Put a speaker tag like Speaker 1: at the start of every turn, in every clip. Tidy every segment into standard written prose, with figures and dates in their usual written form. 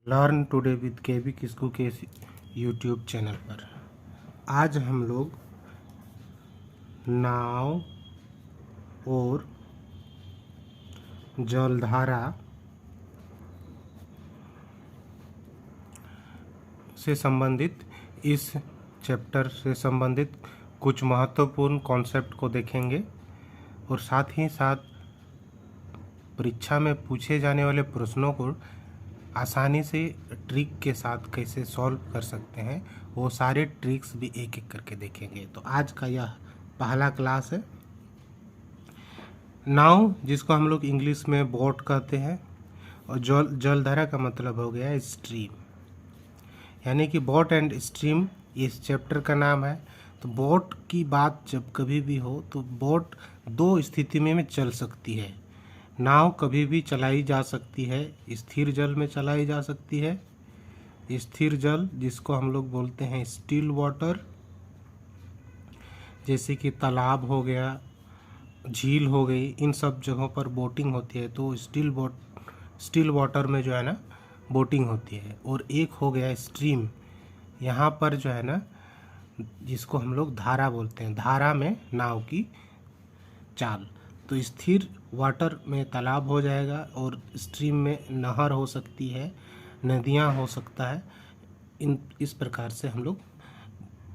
Speaker 1: Learn today with केवी किस्कू के YouTube channel पर आज हम लोग नाव और जलधारा से संबंधित इस चैप्टर से संबंधित कुछ महत्वपूर्ण कॉन्सेप्ट को देखेंगे और साथ ही साथ परीक्षा में पूछे जाने वाले प्रश्नों को आसानी से ट्रिक के साथ कैसे सॉल्व कर सकते हैं, वो सारे ट्रिक्स भी एक एक करके देखेंगे। तो आज का यह पहला क्लास है। नाव, जिसको हम लोग इंग्लिश में बोट कहते हैं, और जलधारा का मतलब हो गया स्ट्रीम, यानी कि बोट एंड स्ट्रीम इस चैप्टर का नाम है। तो बोट की बात जब कभी भी हो तो बोट दो स्थिति में चल सकती है। नाव कभी भी चलाई जा सकती है, स्थिर जल में चलाई जा सकती है। स्थिर जल जिसको हम लोग बोलते हैं स्टिल वाटर, जैसे कि तालाब हो गया, झील हो गई, इन सब जगहों पर बोटिंग होती है। तो स्टिल वाटर में जो है ना बोटिंग होती है। और एक हो गया स्ट्रीम, यहाँ पर जो है ना जिसको हम लोग धारा बोलते हैं, धारा में नाव की चाल। तो स्थिर वाटर में तालाब हो जाएगा और स्ट्रीम में नहर हो सकती है, नदियाँ हो सकता है। इस प्रकार से हम लोग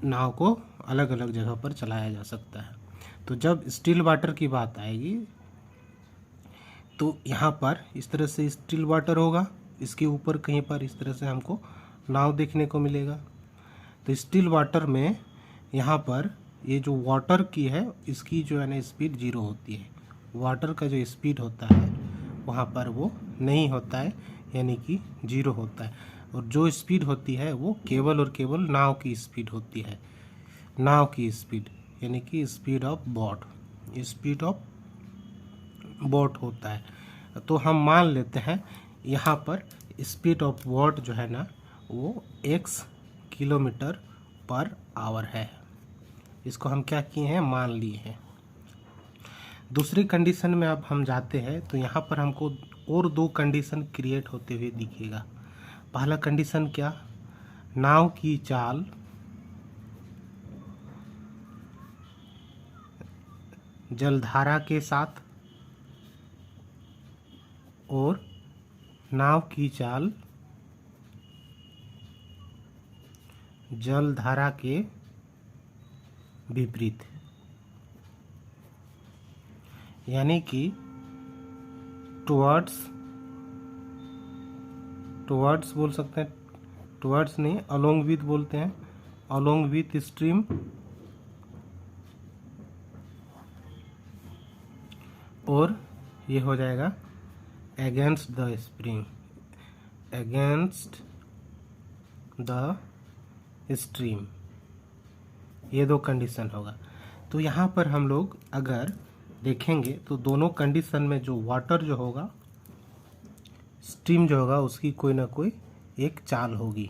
Speaker 1: नाव को अलग अलग जगह पर चलाया जा सकता है। तो जब स्टिल वाटर की बात आएगी तो यहाँ पर इस तरह से स्टिल वाटर होगा, इसके ऊपर कहीं पर इस तरह से हमको नाव देखने को मिलेगा। तो स्टिल वाटर में यहाँ पर ये जो वाटर की है इसकी जो है ना स्पीड 0 होती है। वाटर का जो स्पीड होता है वहाँ पर वो नहीं होता है, यानी कि 0 होता है। और जो स्पीड होती है वो केवल और केवल नाव की स्पीड होती है। नाव की स्पीड यानी कि स्पीड ऑफ बोट होता है। तो हम मान लेते हैं यहाँ पर स्पीड ऑफ बोट जो है ना वो x किलोमीटर पर आवर है। इसको हम क्या किए हैं, मान लिए हैं। दूसरी कंडीशन में अब हम जाते हैं तो यहाँ पर हमको और दो कंडीशन क्रिएट होते हुए दिखेगा। पहला कंडीशन क्या, नाव की चाल जलधारा के साथ और नाव की चाल जलधारा के विपरीत, यानी कि टुवर्ड्स बोल सकते हैं, टुवर्ड्स नहीं, अलोंग विथ बोलते हैं, अलोंग विथ स्ट्रीम, और ये हो जाएगा against the spring, against the stream. ये दो कंडीशन होगा। तो यहाँ पर हम लोग अगर देखेंगे तो दोनों कंडीशन में जो वाटर जो होगा, स्ट्रीम जो होगा, उसकी कोई ना कोई एक चाल होगी।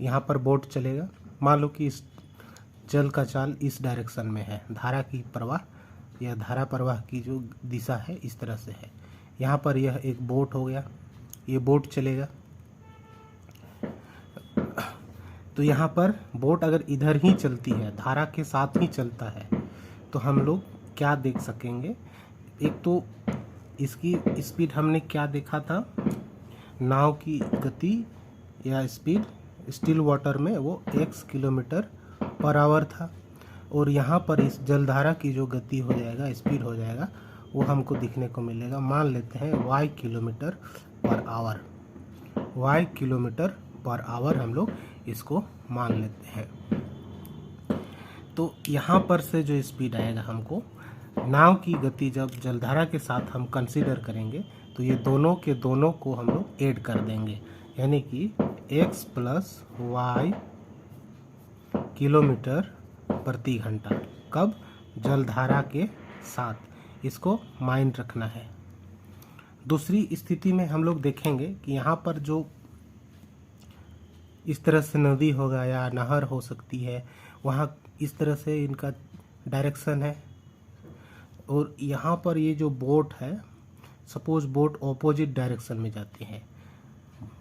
Speaker 1: यहाँ पर बोट चलेगा, मान लो कि इस जल का चाल इस डायरेक्शन में है, धारा की प्रवाह या धारा प्रवाह की जो दिशा है इस तरह से है। यहाँ पर यह एक बोट हो गया, ये बोट चलेगा। तो यहाँ पर बोट अगर इधर ही चलती है, धारा के साथ ही चलता है, तो हम लोग क्या देख सकेंगे, एक तो इसकी स्पीड हमने क्या देखा था, नाव की गति या स्पीड स्टिल वाटर में वो x किलोमीटर पर आवर था। और यहाँ पर इस जलधारा की जो गति हो जाएगा, स्पीड हो जाएगा, वो हमको दिखने को मिलेगा, मान लेते हैं y kilometre per our, y kilometre per our हम लोग इसको मान लेते हैं। तो यहाँ पर से जो स्पीड आएगा हमको, नाव की गति जब जलधारा के साथ हम कंसीडर करेंगे तो ये दोनों के दोनों को हम लोग ऐड कर देंगे, यानी कि x प्लस वाई किलोमीटर प्रति घंटा। कब, जलधारा के साथ, इसको माइंड रखना है। दूसरी स्थिति में हम लोग देखेंगे कि यहाँ पर जो इस तरह से नदी होगा या नहर हो सकती है, वहाँ इस तरह से इनका डायरेक्शन है। और यहाँ पर ये जो बोट है, सपोज बोट ऑपोजिट डायरेक्शन में जाती है,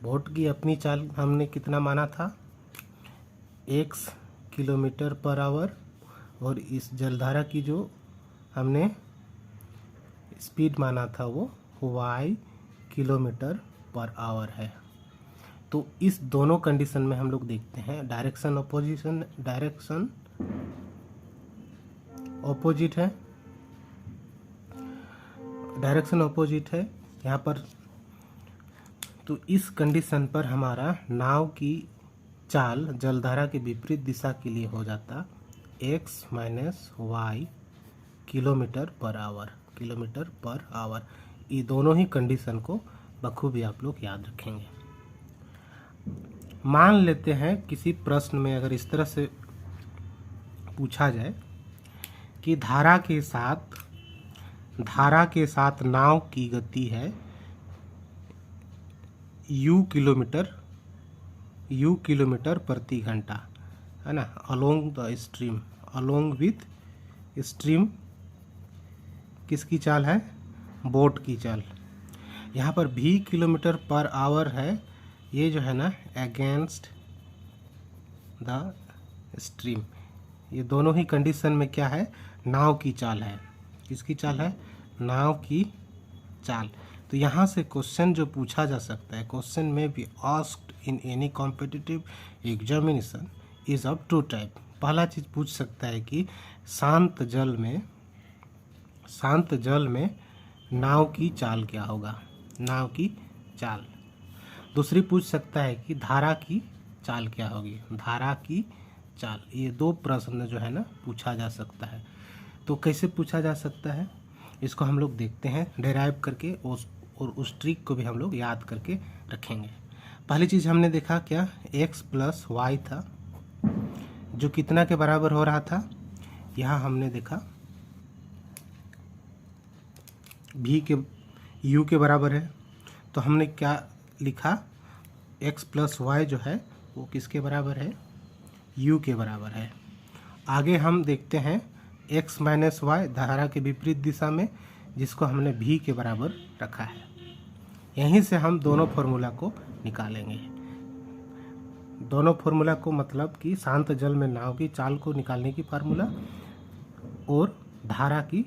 Speaker 1: बोट की अपनी चाल हमने कितना माना था, x किलोमीटर पर आवर, और इस जलधारा की जो हमने स्पीड माना था वो y किलोमीटर पर आवर है। तो इस दोनों कंडीशन में हम लोग देखते हैं डायरेक्शन ऑपोजिट है यहाँ पर। तो इस कंडीशन पर हमारा नाव की चाल जलधारा के विपरीत दिशा के लिए हो जाता x minus y kilometre per hour. ये दोनों ही कंडीशन को बखूबी आप लोग याद रखेंगे। मान लेते हैं किसी प्रश्न में अगर इस तरह से पूछा जाए कि धारा के साथ नाव की गति है u किलोमीटर प्रति घंटा, है ना, अलोंग विथ स्ट्रीम किसकी चाल है, बोट की चाल। यहाँ पर v किलोमीटर पर आवर है, ये जो है ना अगेंस्ट द स्ट्रीम। ये दोनों ही कंडीशन में क्या है, नाव की चाल है। किसकी चाल है, नाव की चाल। तो यहाँ से क्वेश्चन जो पूछा जा सकता है, क्वेश्चन में be asked in any competitive examination is of two type. पहला चीज़ पूछ सकता है कि शांत जल में नाव की चाल क्या होगा, नाव की चाल। दूसरी पूछ सकता है कि धारा की चाल क्या होगी, धारा की चाल। ये दो प्रश्न जो है ना पूछा जा सकता है। तो कैसे पूछा जा सकता है इसको हम लोग देखते हैं डेराइव करके, और उस ट्रिक को भी हम लोग याद करके रखेंगे। पहली चीज़ हमने देखा क्या, x प्लस वाई था जो कितना के बराबर हो रहा था, यहाँ हमने देखा v के u के बराबर है। तो हमने क्या लिखा, x प्लस वाई जो है वो किसके बराबर है, u के बराबर है। आगे हम देखते हैं x माइनस वाई धारा के विपरीत दिशा में, जिसको हमने v के बराबर रखा है। यहीं से हम दोनों फॉर्मूला को निकालेंगे। दोनों फॉर्मूला को मतलब कि शांत जल में नाव की चाल को निकालने की फार्मूला और धारा की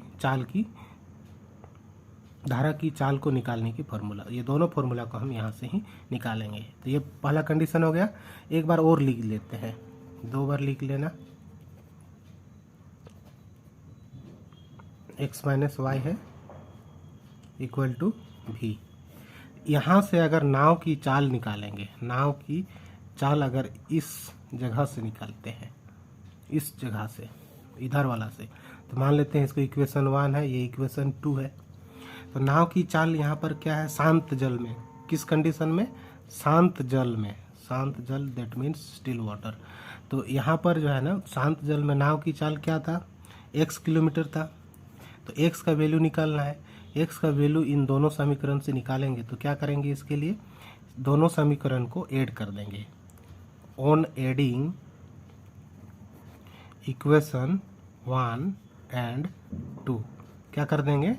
Speaker 1: चाल को निकालने की फार्मूला, ये दोनों फार्मूला को हम यहाँ से ही निकालेंगे। तो ये पहला कंडीशन हो गया। एक बार और लिख लेते हैं, दो बार लिख लेना। x माइनस वाई है इक्वल टू v। यहाँ से अगर नाव की चाल निकालेंगे, नाव की चाल अगर इस जगह से निकालते हैं, इस जगह से, इधर वाला से, तो मान लेते हैं इसको इक्वेशन 1 है, ये इक्वेशन 2 है। तो नाव की चाल यहाँ पर क्या है, शांत जल में। किस कंडीशन में, शांत जल में। शांत जल दैट मीन्स स्टिल वाटर। तो यहाँ पर जो है ना शांत जल में नाव की चाल क्या था, x किलोमीटर था। तो x का वैल्यू निकालना है। x का वैल्यू इन दोनों समीकरण से निकालेंगे। तो क्या करेंगे, इसके लिए दोनों समीकरण को ऐड कर देंगे। ऑन एडिंग इक्वेशन 1 एंड 2 क्या कर देंगे,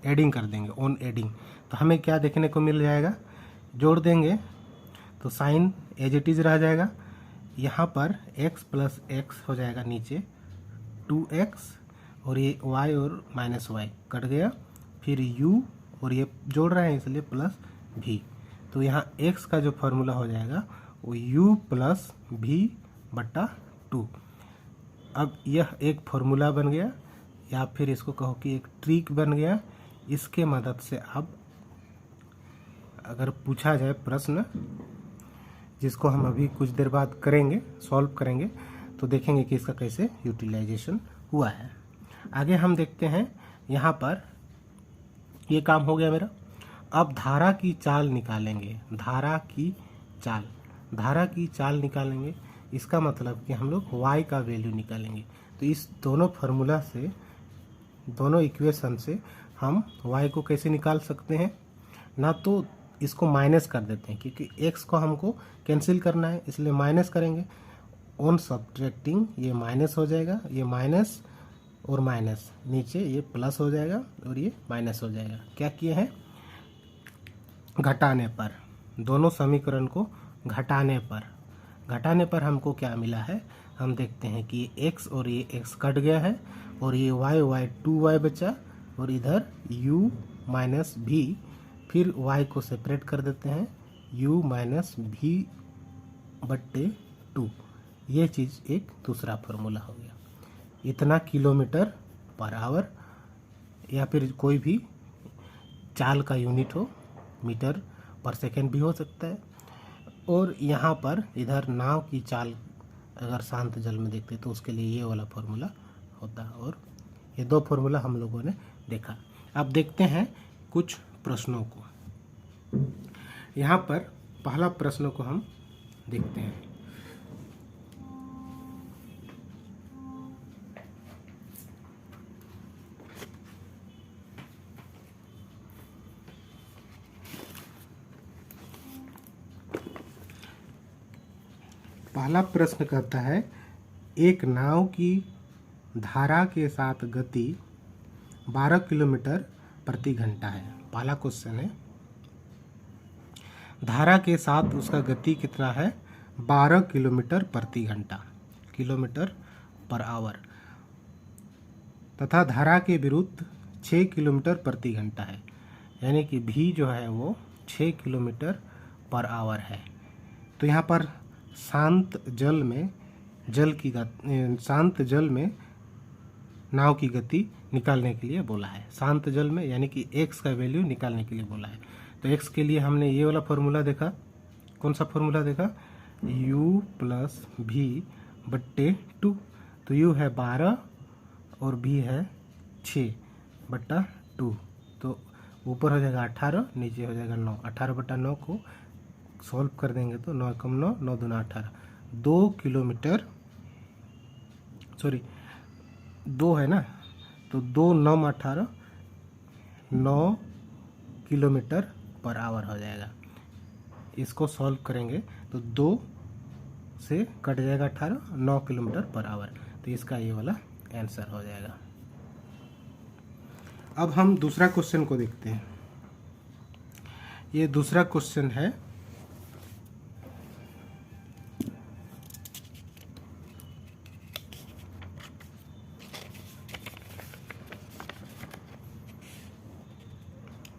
Speaker 1: एडिंग कर देंगे, ऑन एडिंग। तो हमें क्या देखने को मिल जाएगा, जोड़ देंगे तो साइन एज इट इज रह जाएगा। यहाँ पर x प्लस एक्स हो जाएगा नीचे 2x, और ये y और माइनस वाई कट गया, फिर u और ये जोड़ रहे हैं इसलिए प्लस v। तो यहाँ x का जो फॉर्मूला हो जाएगा वो u प्लस v बट्टा 2। अब यह एक फॉर्मूला बन गया, या फिर इसको कहो कि एक ट्रिक बन गया। इसके मदद से अब अगर पूछा जाए प्रश्न, जिसको हम अभी कुछ देर बाद करेंगे, सॉल्व करेंगे, तो देखेंगे कि इसका कैसे यूटिलाइजेशन हुआ है। आगे हम देखते हैं, यहाँ पर ये काम हो गया मेरा। अब धारा की चाल निकालेंगे, धारा की चाल निकालेंगे। इसका मतलब कि हम लोग y का वैल्यू निकालेंगे। तो इस दोनों फार्मूला से, दोनों इक्वेशन से हम y को कैसे निकाल सकते हैं, ना तो इसको माइनस कर देते हैं, क्योंकि x को हमको कैंसिल करना है, इसलिए माइनस करेंगे। ऑन सब्ट्रैक्टिंग ये माइनस हो जाएगा, ये माइनस और माइनस, नीचे ये प्लस हो जाएगा और ये माइनस हो जाएगा। क्या किए हैं, घटाने पर। दोनों समीकरण को घटाने पर हमको क्या मिला है, हम देखते हैं कि ये x और ये x कट गया है और ये y 2y बचा और इधर u माइनस भी, फिर y को सेपरेट कर देते हैं u माइनस भी बट्टे 2। ये चीज़ एक दूसरा फार्मूला हो गया। इतना किलोमीटर पर आवर या फिर कोई भी चाल का यूनिट हो, मीटर पर सेकंड भी हो सकता है। और यहाँ पर इधर नाव की चाल अगर शांत जल में देखते तो उसके लिए ये वाला फार्मूला होता है। और ये दो फार्मूला हम लोगों ने देखा। अब देखते हैं कुछ प्रश्नों को। यहाँ पर पहला प्रश्न को हम देखते हैं। पहला प्रश्न कहता है एक नाव की धारा के साथ गति 12 किलोमीटर प्रति घंटा है। पहला क्वेश्चन है धारा के साथ उसका गति कितना है, 12 किलोमीटर प्रति घंटा, किलोमीटर पर आवर, तथा धारा के विरुद्ध 6 किलोमीटर प्रति घंटा है। यानी कि भी जो है वो 6 किलोमीटर पर आवर है। तो यहाँ पर शांत जल में नाव की गति निकालने के लिए बोला है। शांत जल में यानी कि x का वैल्यू निकालने के लिए बोला है। तो x के लिए हमने ये वाला फार्मूला देखा। कौन सा फार्मूला देखा, u प्लस भी बट्टे 2। तो u है 12 और v है 6 बट्टा 2। तो ऊपर हो जाएगा 18, नीचे हो जाएगा 9। 18 बट्टा 9 को सॉल्व कर देंगे तो 9 कम 9, 9 दूना 18, 2 किलोमीटर, सॉरी 2 है ना, तो 2 9 18, 9 किलोमीटर पर आवर हो जाएगा। इसको सॉल्व करेंगे तो 2 से कट जाएगा 18, 9 किलोमीटर पर आवर। तो इसका ये वाला आंसर हो जाएगा। अब हम दूसरा क्वेश्चन को देखते हैं। ये दूसरा क्वेश्चन है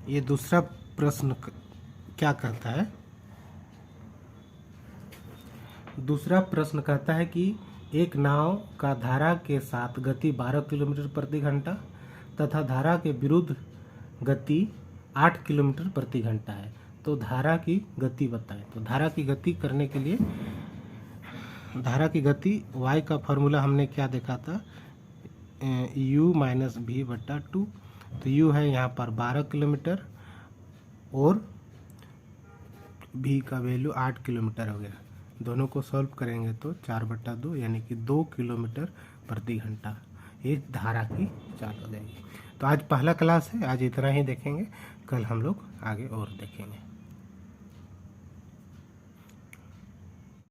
Speaker 1: ये दूसरा प्रश्न क्या कहता है, दूसरा प्रश्न कहता है कि एक नाव का धारा के साथ गति 12 किलोमीटर प्रति घंटा तथा धारा के विरुद्ध गति 8 किलोमीटर प्रति घंटा है। तो धारा की गति बताएं। तो धारा की गति करने के लिए धारा की गति y का फार्मूला हमने क्या देखा था, u माइनस भी बट्टा 2। तो u है यहाँ पर 12 किलोमीटर और v का वैल्यू 8 किलोमीटर हो गया। दोनों को सॉल्व करेंगे तो 4 बट्टा 2 यानी कि 2 किलोमीटर प्रति घंटा ये धारा की चाल हो जाएगी। तो आज पहला क्लास है, आज इतना ही देखेंगे, कल हम लोग आगे और देखेंगे।